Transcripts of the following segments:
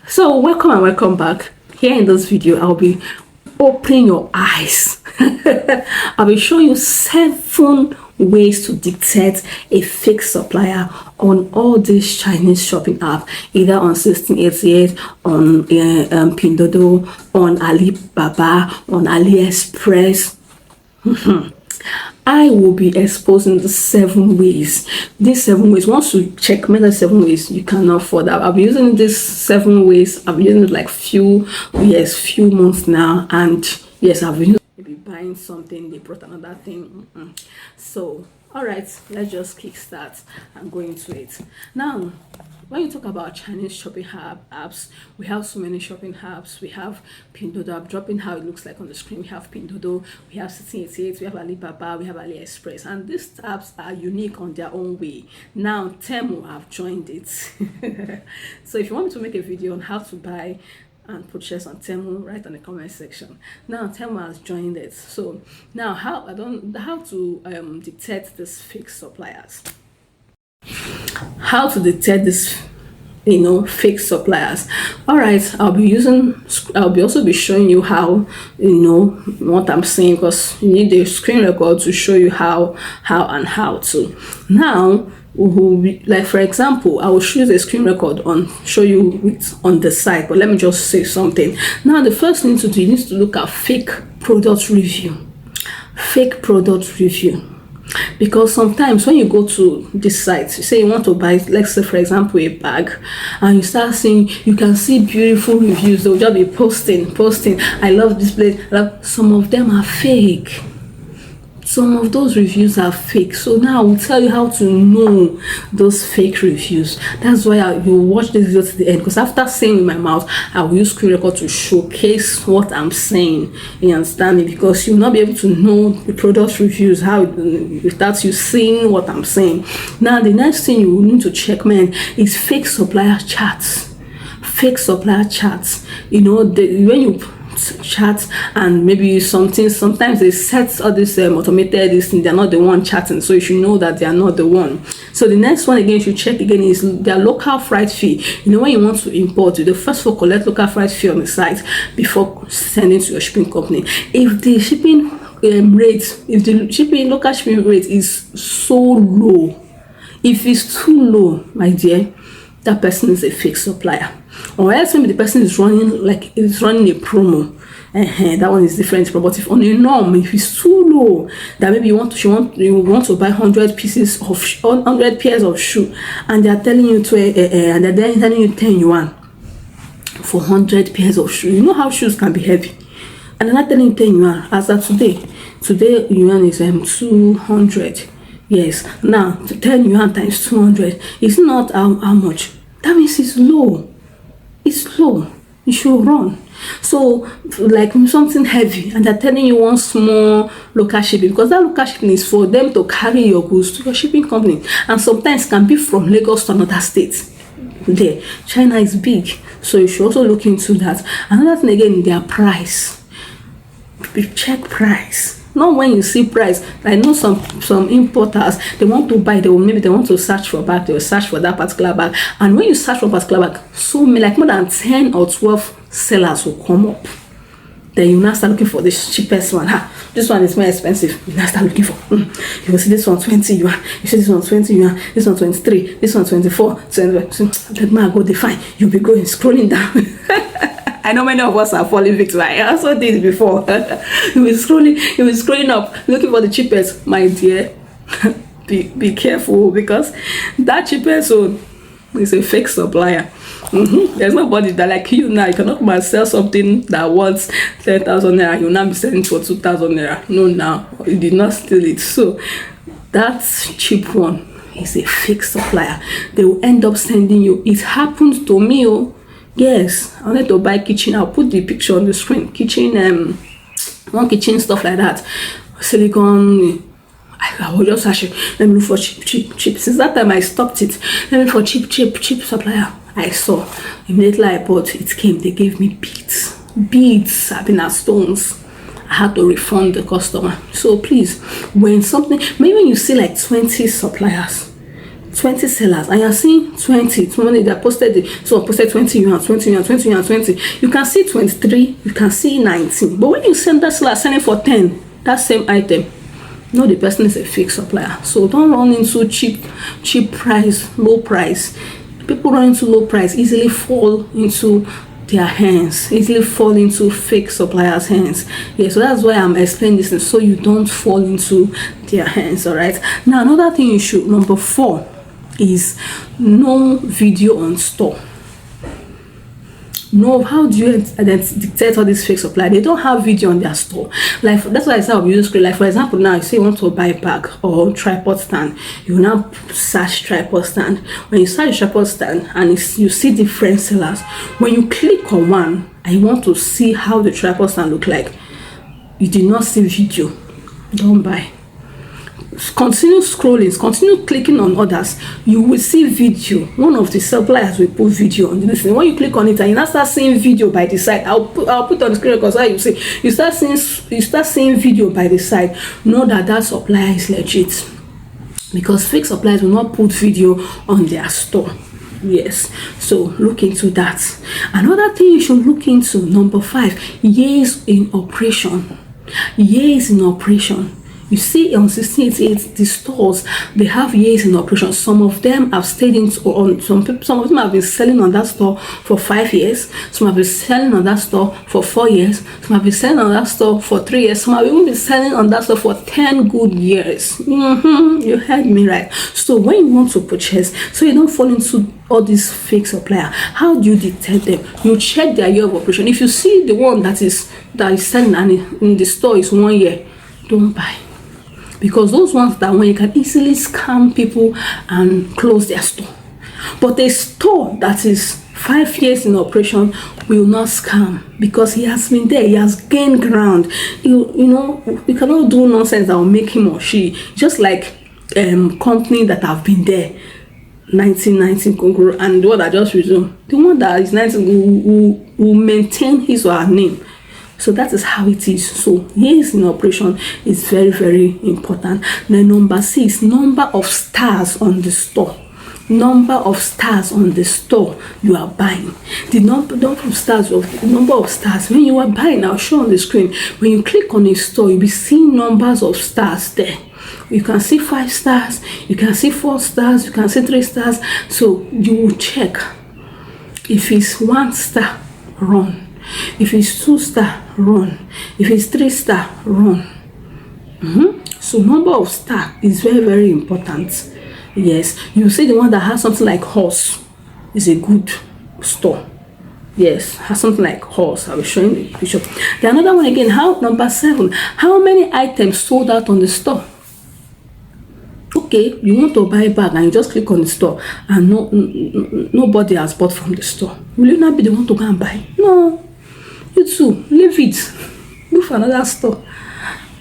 So welcome and welcome back. Here in this video I'll be opening your eyes. I'll be showing you 7 ways to detect a fake supplier on all these Chinese shopping apps, either on 1688, on Pinduoduo, on Alibaba, on AliExpress. I will be exposing the 7 ways. These 7 ways, once you check the 7 ways, you cannot afford that. I'll be using these 7 ways. I've been using it like few months now, and yes, I've been maybe buying something, they brought another thing. So all right, let's just kickstart and go into it. Now, when you talk about Chinese shopping apps, we have so many shopping apps. We have Pinduoduo. I'm dropping how it looks like on the screen. We have Pinduoduo, we have 1688, we have Alibaba, we have AliExpress, and these apps are unique on their own way. Now, Temu have joined it. So if you want me to make a video on how to buy and purchase on Temu, write in the comment section. Now Temu has joined it. So now how to detect these fake suppliers. How to detect this fake suppliers. All right, I'll be also be showing you how what I'm saying, because you need a screen record to show you how to. Now, like for example, I will choose a screen record show you it on the site, but let me just say something. Now the first thing to do, you need to look at fake product review. Because sometimes when you go to this site, say you want to buy, let's say for example, a bag, and you start seeing, you can see beautiful reviews. They'll just be posting, I love this place. Some of them are fake. Some of those reviews are fake. So now I will tell you how to know those fake reviews. That's why you watch this video to the end, because after saying with my mouth, I will use screen record to showcase what I'm saying. You understand me? Because you'll not be able to know the product reviews without you seeing what I'm saying. Now the next thing you will need to check, man, is fake supplier chats. When you chat and maybe sometimes they set all this automated this thing, they're not the one chatting, so you should know that they are not the one. So the next one again you should check again is their local freight fee. When you want to import, you first of all collect local freight fee on the site before sending to your shipping company. If the shipping local shipping rate is so low, if it's too low, my dear, that person is a fake supplier. Or else maybe the person is running a promo. That one is different. But if on a norm, if it's too low, that maybe you want to buy 100 pairs of shoe, and they're telling you and they're telling you 10 yuan for 100 pairs of shoe. You know how shoes can be heavy, and they're not telling you 10 yuan. As of today yuan is 200. Yes, now 10 yuan times 200 is not how much. That means it's low. It's low. You should run. So like something heavy, and they're telling you one small local shipping, because that local shipping is for them to carry your goods to your shipping company, and sometimes can be from Lagos to another state. There, China is big, so you should also look into that. Another thing again, their price. Check price. Not when you see price. I know some importers, they want to buy, they want to search for bag, they will search for that particular bag, and when you search for a particular bag, like more than 10 or 12 sellers will come up. Then you now start looking for the cheapest one. This one is more expensive. You now start looking for you will see this one 20 yuan, you see this one 20 yuan, this one 23, this one 24, 20. Let me go define. You'll be going scrolling down. I know many of us are falling victim. I also did before. You will scrolling up looking for the cheapest. My dear, be careful, because that cheapest one is a fake supplier. There's nobody that like you now. You cannot come and sell something that wants 10,000 naira. You will now be selling for 2,000 naira. No, now you did not steal it. So that cheap one is a fake supplier. They will end up sending you. It happened to me. Yes, I wanted to buy kitchen. I'll put the picture on the screen. Kitchen, one kitchen stuff like that. Silicone. I was just actually, let me look for cheap. Since that time I stopped it. Let me look for cheap supplier. I saw. Immediately I bought. It came. They gave me beads, having as stones. I had to refund the customer. So please, maybe when you see like 20 suppliers, 20 sellers, and you're seeing 20 they posted so posted 20 yuan, 20 yuan, 20 yuan, 20. You can see 23, you can see 19. But when you send that seller selling for 10, that same item, no, the person is a fake supplier. So don't run into cheap price, low price. People run into low price easily fall into their hands, easily fall into fake suppliers' hands. Yeah, so that's why I'm explaining this, so you don't fall into their hands. All right, now another thing you should, number 4, is no video on store. No, how do you dictate all these fake supply? They don't have video on their store. Like, that's why I said I'll use screen. Like, for example, now you say you want to buy bag or tripod stand, you now search tripod stand. When you search tripod stand and you see different sellers, when you click on one and you want to see how the tripod stand look like, you did not see video, don't buy. Continue scrolling, continue clicking on others, you will see video. One of the suppliers will put video on this thing. When you click on it and you now start seeing video by the side, I'll put on the screen because you see, you start seeing video by the side, know that supplier is legit, because fake suppliers will not put video on their store. Yes, so look into that. Another thing you should look into, number 5, years in operation. Years in operation. You see on 1688, the stores, they have years in operation. Some of them have stayed on some of them have been selling on that store for 5 years. Some have been selling on that store for 4 years. Some have been selling on that store for 3 years. Some have even been selling on that store for 10 good years. You heard me right. So when you want to purchase, so you don't fall into all these fake supplier, how do you detect them? You check their year of operation. If you see the one that is selling and in the store is 1 year, don't buy. Because those ones that when you can easily scam people and close their store. But a store that is 5 years in operation will not scam, because he has been there, he has gained ground. You cannot do nonsense that will make him or she, just like company that have been there 1990 Congo and the one that just resumed, the one that is 19 will maintain his or her name. So that is how it is. So years in operation is very, very important. Then number 6, number of stars on the store. Number of stars on the store you are buying. The number of stars when you are buying, I'll show on the screen. When you click on a store, you'll be seeing numbers of stars there. You can see 5 stars, you can see 4 stars, you can see 3 stars. So you will check. If it's 1 star, run. If it's 2 star, run. If it's 3 star, run. So number of star is very, very important. Yes, you see the one that has something like horse is a good store. Yes, has something like horse. I will show you the picture. The another one again, number 7, how many items sold out on the store? Okay, you want to buy a bag and you just click on the store and nobody has bought from the store. Will you not be the one to go and buy? No. You too, leave it. Look for another store.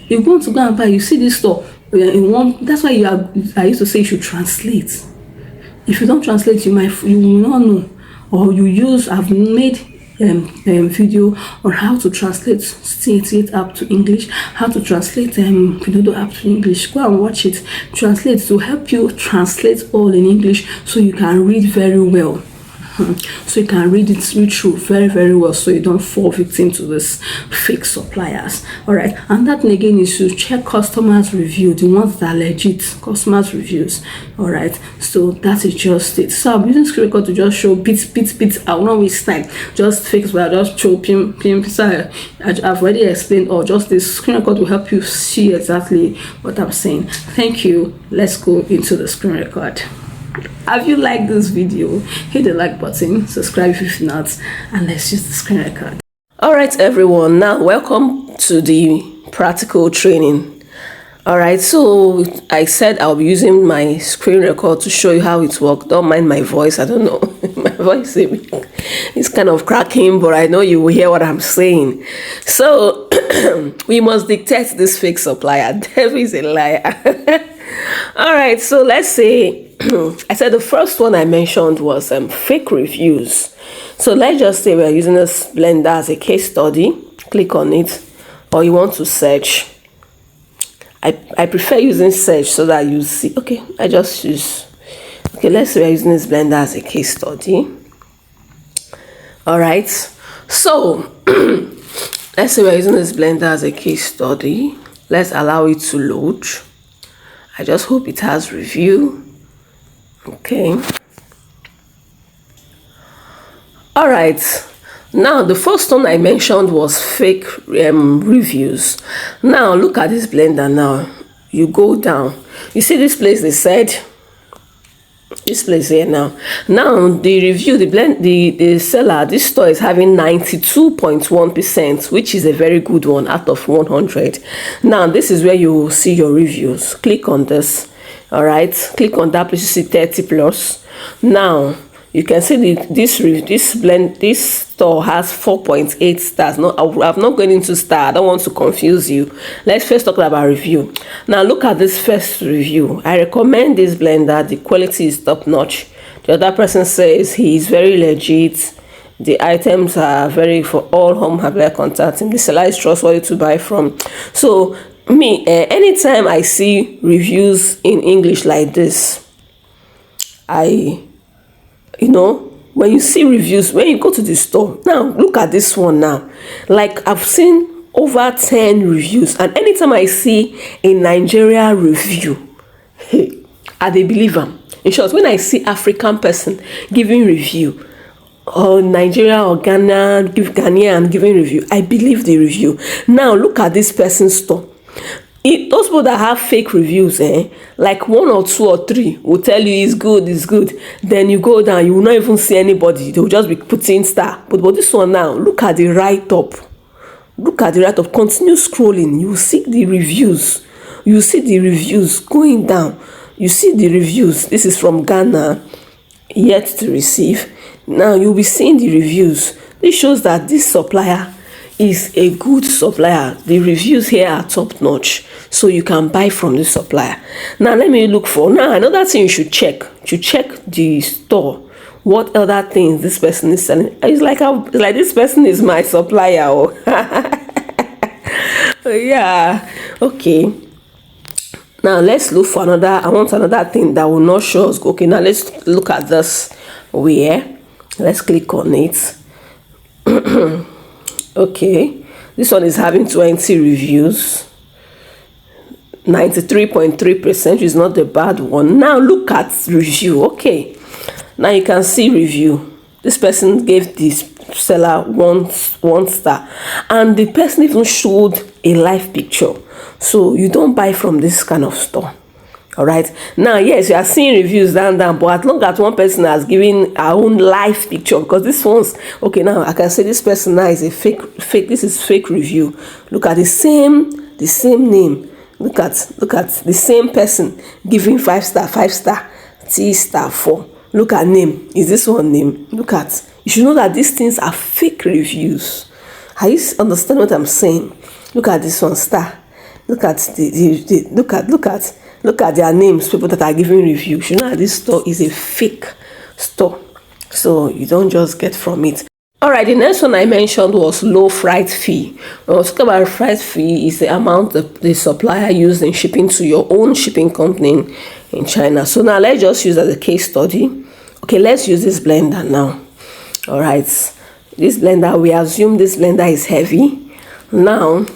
You want to go and buy, you see this store in one. That's why I used to say you should translate. If you don't translate, you will not know. Or I've made video on how to translate C88 app to English, how to translate Pinodo app to English. Go and watch it. Translate to help you translate all in English so you can read very well. So you can read through very, very well, so you don't fall victim to this fake suppliers. All right, and that again is to check customers review, the ones that are legit customers reviews. All right, so that is just it. So I'm using screen record to just show bits. I will not waste time. Just fix where I just show pm. So I've already explained, or just this screen record will help you see exactly what I'm saying. Thank you. Let's go into the screen record. Have you liked this video? Hit the like button, subscribe if not, and let's use the screen record. All right, everyone, now welcome to the practical training. All right, so I said I'll be using my screen record to show you how it works. Don't mind my voice. I don't know, my voice is kind of cracking, but I know you will hear what I'm saying. So we must dictate this fake supplier. Devil is a liar. All right, so let's say I said the first one I mentioned was fake reviews. So let's just say we're using this blender as a case study. Click on it, or you want to search. I prefer using search so that you see. Okay, I just use Okay, let's say we're using this blender as a case study. All right, so let's say we're using this blender as a case study. Let's allow it to load. I just hope it has review. Okay. All right. Now, the first one I mentioned was fake reviews. Now, look at this blender now. You go down. You see this place, they said, this place here now. Now, the review, the seller, this store is having 92.1%, which is a very good one out of 100. Now, this is where you will see your reviews. Click on this. All right. Click on that place, you see 30 plus. Now, you can see this store has 4.8 stars. No, I'm not going into star. I don't want to confuse you. Let's first talk about review. Now look at this first review. I recommend this blender. The quality is top notch. The other person says he is very legit. The items are very for all home hardware contact. The seller is trustworthy to buy from. So me, anytime I see reviews in English like this, when you see reviews, when you go to the store, now look at this one now. Like I've seen over 10 reviews, and anytime I see a Nigeria review, I dey believe am. In short, when I see African person giving review, or Nigeria or Ghanaian giving review, I believe the review. Now look at this person's store. Those people that have fake reviews, like 1 or 2 or 3 will tell you it's good, then you go down, you will not even see anybody. They will just be putting star. But this one now, look at the write-up. Continue scrolling. You see the reviews going down. You see the reviews. This is from Ghana, yet to receive. Now you'll be seeing the reviews. This shows that this supplier is a good supplier. The reviews here are top notch, so you can buy from the supplier. Now let me look for another thing you should check. You check the store. What other things this person is selling? It's like this person is my supplier. Yeah. Okay. Now let's look for another. I want another thing that will not show us. Okay. Now let's look at this. Let's click on it. Okay, this one is having 20 reviews, 93.3%, which is not the bad one. Now look at review. Okay, now you can see review. This person gave this seller one star, and the person even showed a live picture. So you don't buy from this kind of store. All right. Now, yes, you are seeing reviews down, but as long as one person has given our own live picture, because this one's okay. Now I can say this person now is a fake. This is fake review. Look at the same name. Look at the same person giving 5 star, 5 star, 3 star, 4. Look at name. Is this one name? Look at. You should know that these things are fake reviews. Are you understand what I'm saying? Look at this one star. Look at Look at their names, people that are giving reviews. You know that this store is a fake store. So you don't just get from it. Alright, the next one I mentioned was low freight fee. When we talk about freight fee, is the amount that the supplier used in shipping to your own shipping company in China. So now let's just use as a case study. Okay, let's use this blender now. Alright, this blender, we assume this blender is heavy. Now,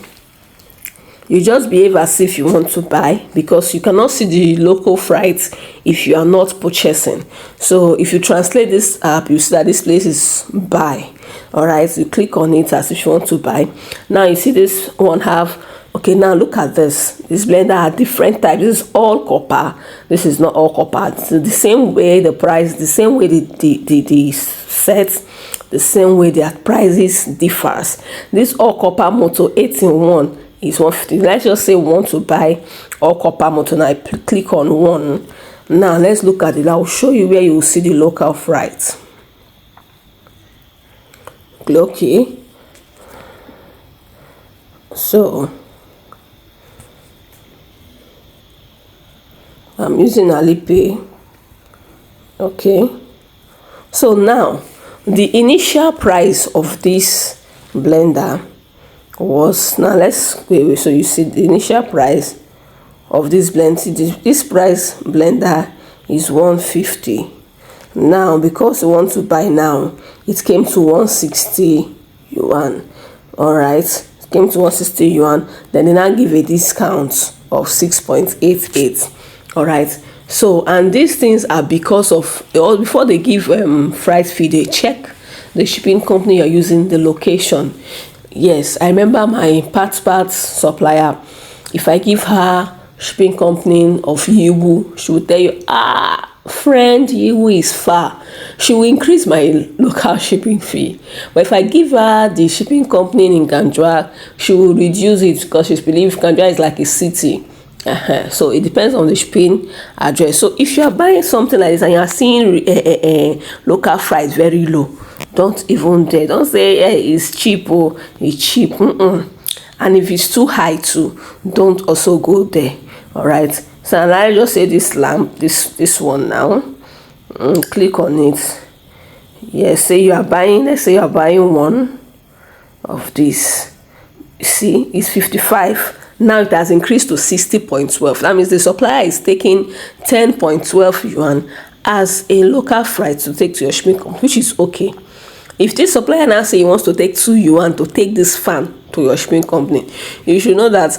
you just behave as if you want to buy, because you cannot see the local freight if you are not purchasing. So if you translate this app, you see that this place is buy. All right, you click on it as if you want to buy. Now you see this one have, okay, now look at this blender are different types. This is all copper, this is not all copper. So the same way the price, the same way the sets, the same way their prices differs. This all copper motor 8-in-1 is 150. Let's just say we want to buy all copper motor. Now I click on one. Now let's look at it. I'll show you where you will see the local freight. Okay, so I'm using Alipay. Okay, so now the initial price of this blender was, now let's wait, so you see the initial price of this blend. See this price blender is 150. Now because you want to buy now, it came to 160 yuan. All right, it came to 160 yuan. Then they now give a discount of 6.88. all right. So, and these things are because of, before they give freight fee, they check the shipping company you're using, the location. Yes, I remember my parts supplier. If I give her shipping company of Yiwu, she will tell you, friend, Yiwu is far. She will increase my local shipping fee. But if I give her the shipping company in Ganjwa, she will reduce it because she believes Ganjwa is like a city. So it depends on the shipping address. So if you are buying something like this and you are seeing local freight very low, don't even dare. Don't say it's cheap or it's cheap. And if it's too high too, don't also go there. All right. So I just say this lamp, this one now. Click on it. Yes, say you are buying. Let's say you are buying one of this. You see, it's 55. Now it has increased to 60.12. That means the supplier is taking 10.12 yuan as a local freight to take to your shipping company, which is okay. If this supplier now say he wants to take 2 yuan to take this fan to your shipping company, you should know that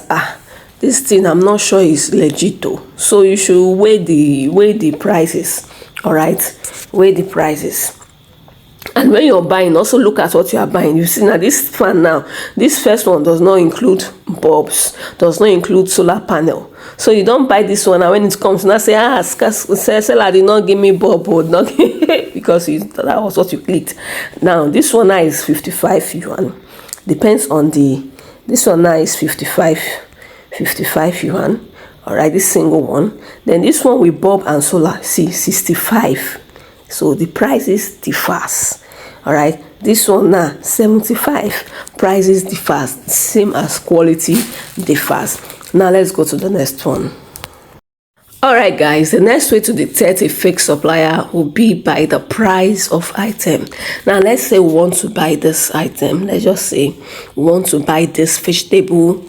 this thing I'm not sure is legit though. So you should weigh the prices. All right, weigh the prices. And when you're buying, also look at what you are buying. You see now this fan now, this first one does not include bulbs, does not include solar panel. So you don't buy this one and when it comes now say, seller did not give me bulb or not because that was what you clicked. Now this one now is 55 yuan. Depends on this one now is 55 yuan. All right, this single one. Then this one with bulb and solar, see, 65. So the prices differs. All right, this one now 75. Prices differs, same as quality differs. Now let's go to the next one. All right, guys, the next way to detect a fake supplier will be by the price of item. Now let's say we want to buy this item. Let's just say we want to buy this vegetable,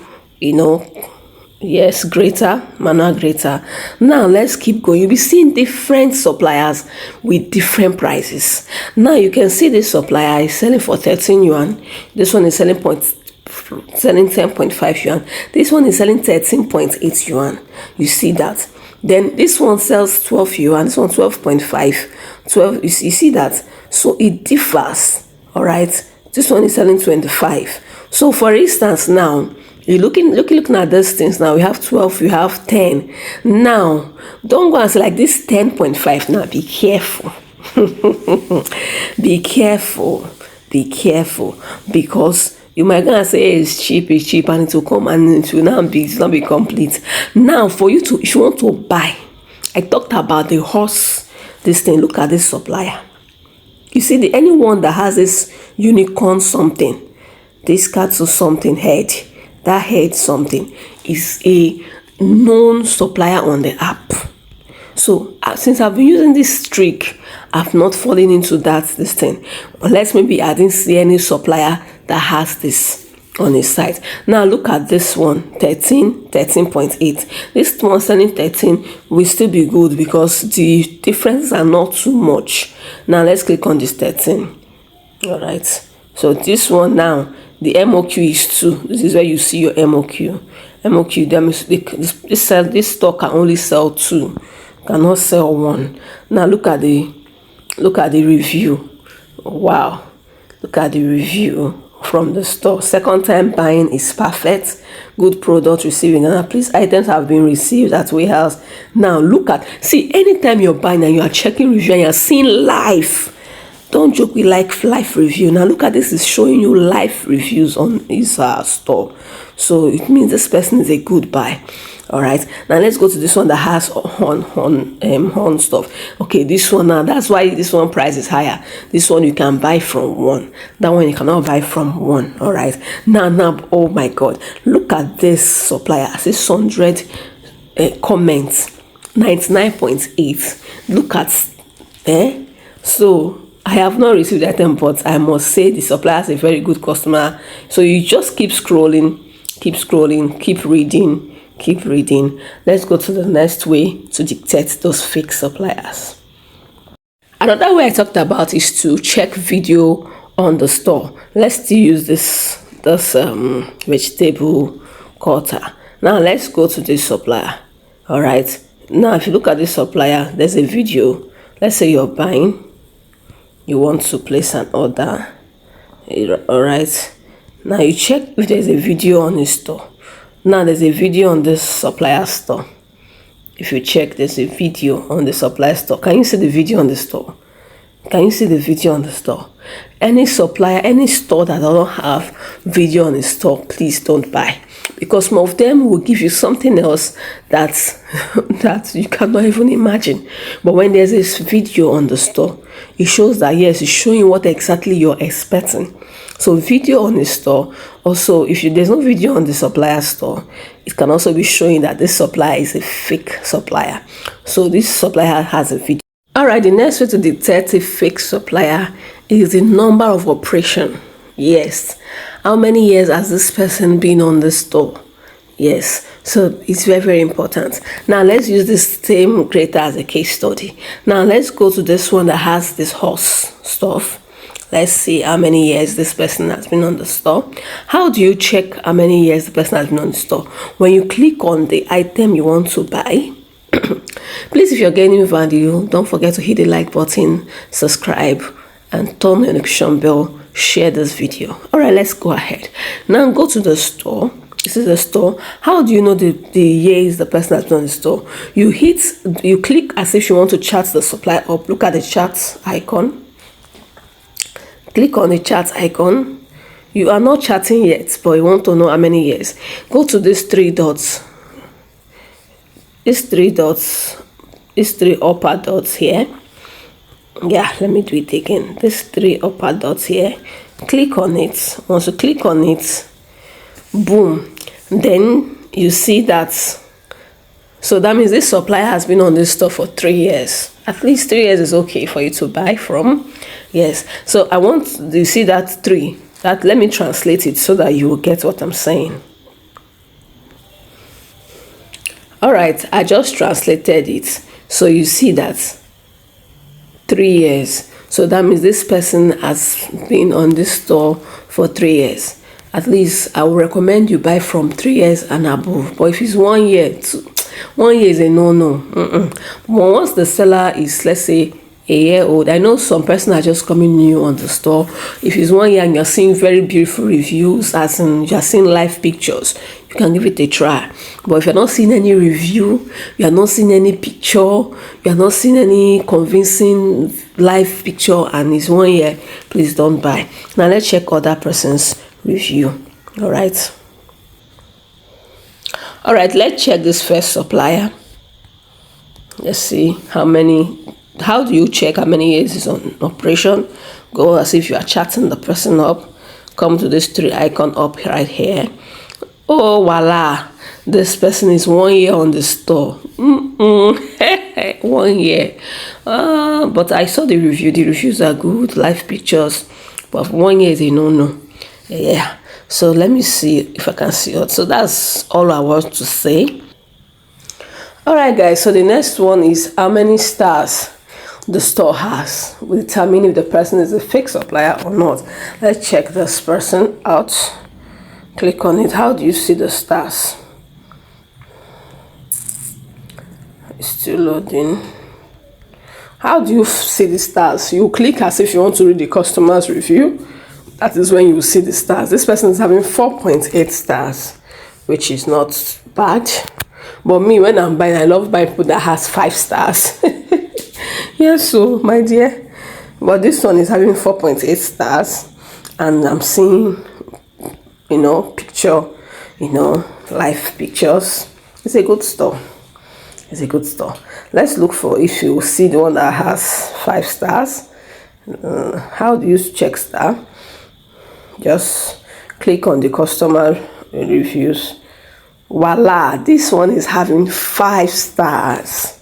yes, grater, manual grater. Now let's keep going. You'll be seeing different suppliers with different prices. Now you can see this supplier is selling for 13 yuan. This one is selling 10.5 yuan. This one is selling 13.8 yuan. You see that? Then this one sells 12 yuan. This one 12.5. 12. You see that? So it differs. All right. This one is selling 25. So for instance, now you're looking at these things. Now we have 12, you have 10. Now don't go and say like this 10.5. Now be careful. be careful because you might gonna say it's cheap, and it will come and it will not be complete. Now for you to, if you want to buy, I talked about the horse, this thing. Look at this supplier. You see, anyone that has this unicorn something, this cattle something head, that head something is a known supplier on the app. So since I've been using this trick, I've not fallen into this thing. Unless maybe I didn't see any supplier that has this on his site. Now look at this one, 13.8. This one selling 13 will still be good because the differences are not too much. Now let's click on this 13. All right. So this one now, the MOQ is 2. This is where you see your MOQ. This store can only sell 2, cannot sell 1. Now look at the review. Wow, look at the review from the store. Second time buying is perfect. Good product receiving. And please, items have been received at warehouse. Now look at, see, anytime you're buying and you are checking review and you're seeing live, don't joke with live review. Now look at this, is showing you live reviews on his store. So it means this person is a good buy. All right, now let's go to this one that has horn stuff. Okay, this one now, that's why this one price is higher. This one you can buy from 1. That one you cannot buy from 1. All right, now, oh my God, look at this supplier. 600 comments, 99.8. Look at so I have not received the item, but I must say the supplier is a very good customer. So you just keep scrolling, keep reading, keep reading. Let's go to the next way to detect those fake suppliers. Another way I talked about is to check video on the store. Let's still use this vegetable cutter. Now let's go to this supplier. All right, now if you look at this supplier, there's a video. Let's say you're buying, you want to place an order. All right, now you check if there's a video on the store. Now there's a video on this supplier store. If you check, there's a video on the supplier store. Can you see the video on the store? Can you see the video on the store? Any supplier, any store that doesn't have video on the store, please don't buy, because some of them will give you something else that you cannot even imagine. But when there's this video on the store, it shows that yes, it's showing what exactly you're expecting. So video on the store. Also, if there's no video on the supplier store, it can also be showing that this supplier is a fake supplier. So this supplier has a video. All right, the next way to detect a fake supplier is the number of operation. Yes, how many years has this person been on the store? Yes, so it's very, very important. Now let's use this same creator as a case study. Now let's go to this one that has this horse stuff. Let's see how many years this person has been on the store. How do you check how many years the person has been on the store? When you click on the item you want to buy, please, if you're getting value, don't forget to hit the like button, subscribe, and turn the notification bell. Share this video. All right, let's go ahead. Now go to the store. This is the store. How do you know the years the person has been on the store? You click as if you want to chart the supply up. Look at the chart icon. Click on the chart icon. You are not charting yet, but you want to know how many years. Go to these three dots. These three upper dots here. Yeah, let me do it again. These three upper dots here. Click on it. Once you click on it, boom. Then you see that. So that means this supplier has been on this store for 3 years. At least 3 years is okay for you to buy from. Yes. So I want you see that 3. Let me translate it so that you will get what I'm saying. All right, I just translated it. So you see that 3 years. So that means this person has been on this store for 3 years. At least I would recommend you buy from 3 years and above. But if it's 1 year, 1 year is a no. But once the seller is, let's say, a year old, I know some person are just coming new on the store. If it's 1 year and you're seeing very beautiful reviews, as in you're seeing live pictures, you can give it a try. But if you're not seeing any review, you're not seeing any picture, you're not seeing any convincing live picture, and it's 1 year, please don't buy. Now let's check other person's review. All right, let's check this first supplier. Let's see how do you check how many years is on operation? Go as if you are chatting the person up. Come to this 3 icon up right here. Oh voila, this person is 1 year on the store. 1 year. But I saw the review. The reviews are good, live pictures, but 1 year is a no. Yeah, so let me see if I can see it. So that's all I want to say. All right guys, so the next one is how many stars the store has. We determine if the person is a fake supplier or not. Let's check this person out. Click on it. How do you see the stars? It's still loading. How do you see the stars? You click as if you want to read the customer's review. That is when you will see the stars. This person is having 4.8 stars, which is not bad. But me, when I'm buying, I love buying food that has 5 stars. Yes, so my dear. But this one is having 4.8 stars. And I'm seeing, picture, live pictures. It's a good store. Let's look for if you see the one that has 5 stars. How do you check star? Just click on the customer reviews. Voila, this one is having 5 stars.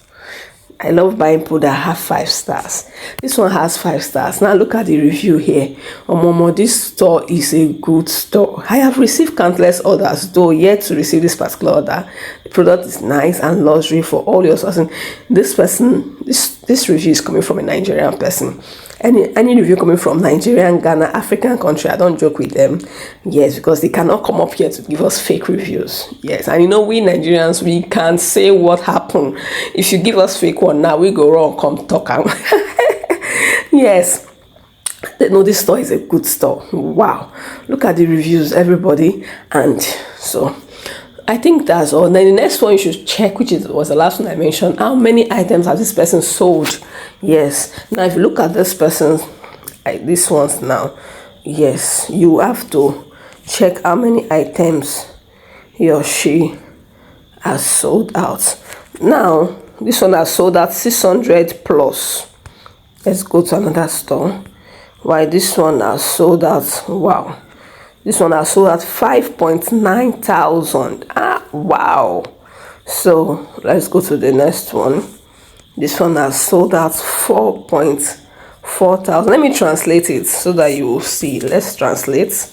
I love buying people that have 5 stars. This one has 5 stars. Now look at the review here. Momo, this store is a good store. I have received countless orders, though yet to receive this particular order. The product is nice and luxury for all your sourcing. This person, this review is coming from a Nigerian person. Any review coming from Nigerian, Ghana, African country, I don't joke with them. Yes, because they cannot come up here to give us fake reviews. Yes, and we Nigerians, we can't say what happened. If you give us fake one now, we go wrong, come talk. Yes, no, this store is a good store. Wow, look at the reviews, everybody. And so I think that's all. Then the next one you should check, which was the last one I mentioned, how many items has this person sold. Yes, now if you look at this person, like this ones now, yes, you have to check how many items he or she has sold out. Now this one has sold out 600 plus. Let's go to another store. Why this one has sold out, wow, this one has sold at 5.9 thousand. Wow. So let's go to the next one. This one has sold at 4.4 thousand. Let me translate it so that you will see. Let's translate.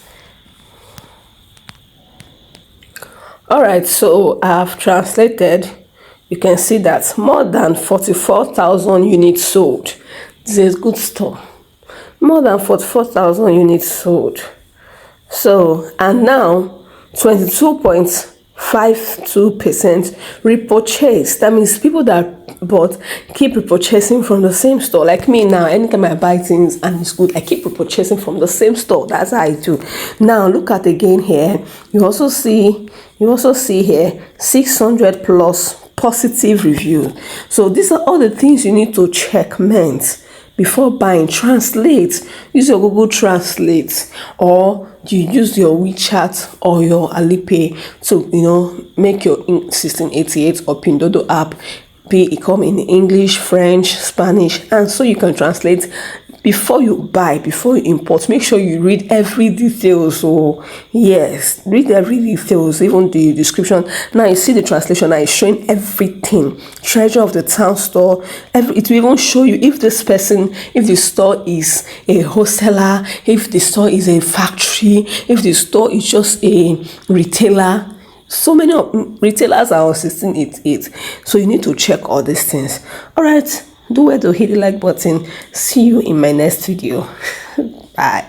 All right, so I have translated. You can see that more than 44,000 units sold. This is a good store. More than 44,000 units sold. So, and now 22.52% repurchase. That means people that bought keep repurchasing from the same store. Like me now, anytime I buy things and it's good, I keep repurchasing from the same store. That's how I do. Now look at again here. You also see here 600 plus positive review. So these are all the things you need to check before buying. Translate. Use your Google Translate, or you use your WeChat or your Alipay to make your 1688 or Pindodo app come in English, French, Spanish, and so you can translate before you buy, before you import. Make sure you read every detail. So yes, read every details, even the description. Now you see the translation. Now it's showing everything. Treasure of the town store. It will even show you if the store is a wholesaler, if the store is a factory, if the store is just a retailer. So many retailers are on 1688. So you need to check all these things. All right, do well to hit the like button. See you in my next video. Bye.